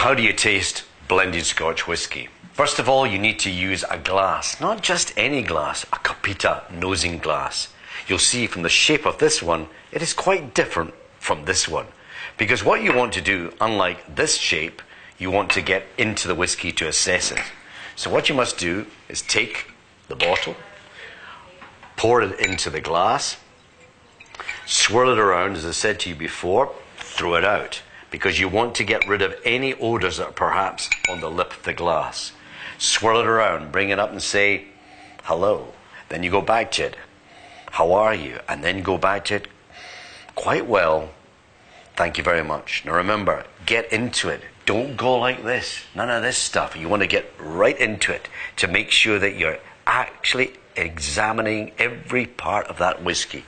How do you taste blended Scotch whisky? First of all, you need to use a glass, not just any glass, a Capita nosing glass. You'll see from the shape of this one, it is quite different from this one. Because what you want to do, unlike this shape, you want to get into the whisky to assess it. So what you must do is take the bottle, pour it into the glass, swirl it around, as I said to you before, throw it out. Because you want to get rid of any odours that are perhaps on the lip of the glass. Swirl it around, bring it up and say, hello. Then you go back to it. How are you? And then go back to it. Quite well. Thank you very much. Now remember, get into it. Don't go like this. None of this stuff. You want to get right into it to make sure that you're actually examining every part of that whiskey.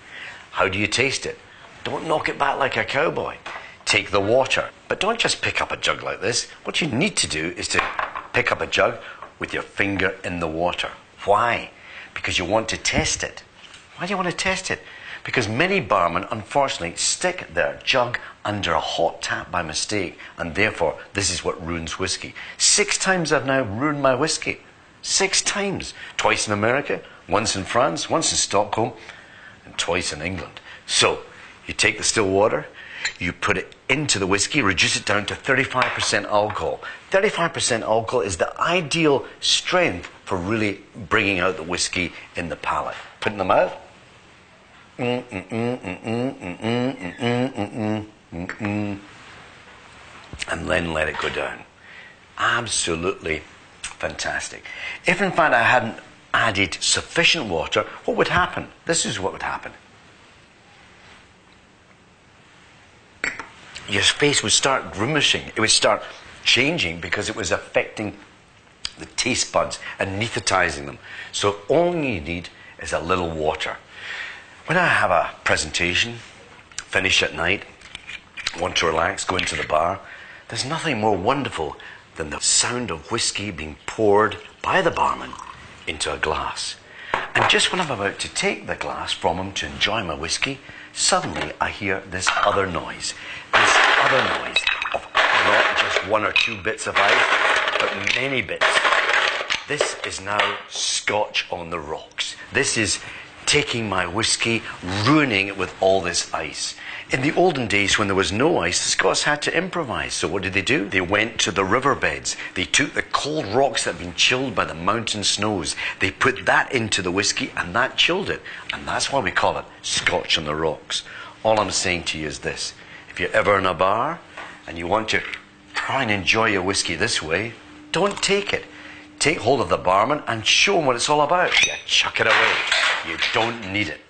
How do you taste it? Don't knock it back like a cowboy. Take the water. But don't just pick up a jug like this. What you need to do is to pick up a jug with your finger in the water. Why? Because you want to test it. Why do you want to test it? Because many barmen, unfortunately, stick their jug under a hot tap by mistake, and therefore, this is what ruins whiskey. 6 times I've now ruined my whiskey. 6 times. Twice in America, once in France, once in Stockholm, and twice in England. So, you take the still water, you put it into the whiskey, reduce it down to 35% alcohol. 35% alcohol is the ideal strength for really bringing out the whiskey in the palate. Put it in the mouth. And then let it go down. Absolutely fantastic. If in fact I hadn't added sufficient water, what would happen? This is what would happen. Your face would start grimacing. It would start changing because it was affecting the taste buds, anesthetizing them. So all you need is a little water. When I have a presentation, finish at night, want to relax, go into the bar, there's nothing more wonderful than the sound of whiskey being poured by the barman into a glass. And just when I'm about to take the glass from him to enjoy my whiskey, suddenly I hear this other noise. This other noise of not just 1 or 2 bits of ice, but many bits. This is now Scotch on the rocks. This is taking my whiskey, ruining it with all this ice. In the olden days when there was no ice, the Scots had to improvise. So what did they do? They went to the riverbeds. They took the cold rocks that had been chilled by the mountain snows. They put that into the whiskey and that chilled it. And that's why we call it Scotch on the rocks. All I'm saying to you is this. If you're ever in a bar and you want to try and enjoy your whiskey this way, don't take it. Take hold of the barman and show him what it's all about. Yeah, chuck it away. You don't need it.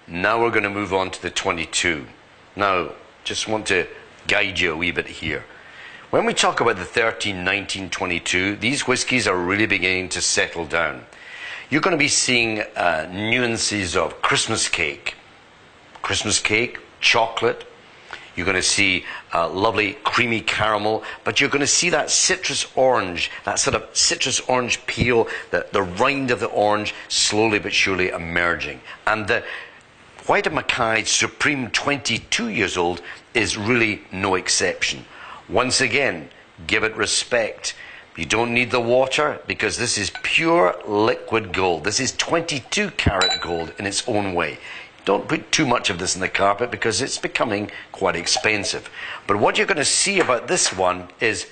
Now we're going to move on to the 22. Now, just want to guide you a wee bit here. When we talk about the 13, 19, 22, these whiskies are really beginning to settle down. You're going to be seeing nuances of Christmas cake, chocolate. You're going to see lovely creamy caramel, but you're going to see that citrus orange, that sort of citrus orange peel, the rind of the orange slowly but surely emerging. And the White of Mackay Supreme 22 years old is really no exception. Once again, give it respect. You don't need the water because this is pure liquid gold. This is 22 karat gold in its own way. Don't put too much of this in the carpet because it's becoming quite expensive. But what you're going to see about this one is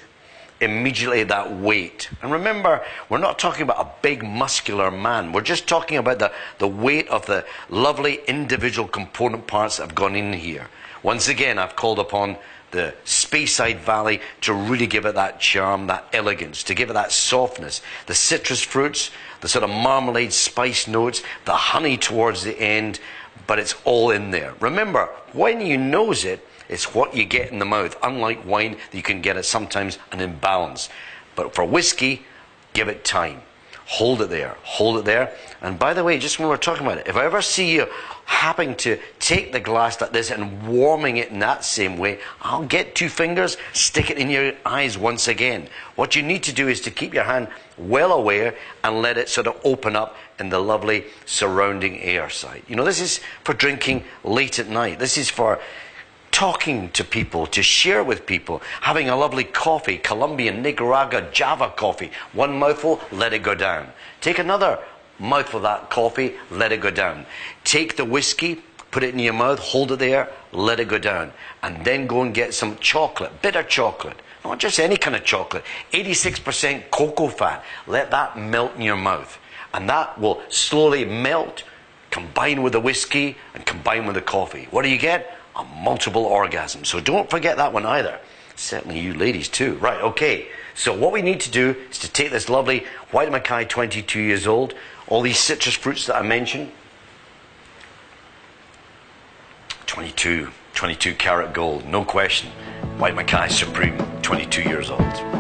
immediately that weight. And remember, we're not talking about a big muscular man. We're just talking about the weight of the lovely individual component parts that have gone in here. Once again, I've called upon the Speyside Valley to really give it that charm, that elegance, to give it that softness. The citrus fruits, the sort of marmalade spice notes, the honey towards the end, but it's all in there. Remember, when you nose it, it's what you get in the mouth. Unlike wine, you can get it sometimes an imbalance. But for whiskey, give it time. Hold it there. Hold it there. And by the way, just when we're talking about it, if I ever see you having to take the glass like this and warming it in that same way, I'll get 2 fingers, stick it in your eyes once again. What you need to do is to keep your hand well aware and let it sort of open up in the lovely surrounding air side. You know, this is for drinking late at night. This is for talking to people, to share with people, having a lovely coffee, Colombian, Nicaragua, Java coffee. One mouthful, let it go down. Take another mouthful of that coffee, let it go down. Take the whiskey, put it in your mouth, hold it there, let it go down. And then go and get some chocolate, bitter chocolate. Not just any kind of chocolate. 86% cocoa fat. Let that melt in your mouth. And that will slowly melt, combine with the whiskey, and combine with the coffee. What do you get? A multiple orgasm. So don't forget that one either. Certainly you ladies too. Right, okay. So what we need to do is to take this lovely White Mackay 22 years old, all these citrus fruits that I mentioned, 22 karat gold, no question. White Mackay Supreme, 22 years old.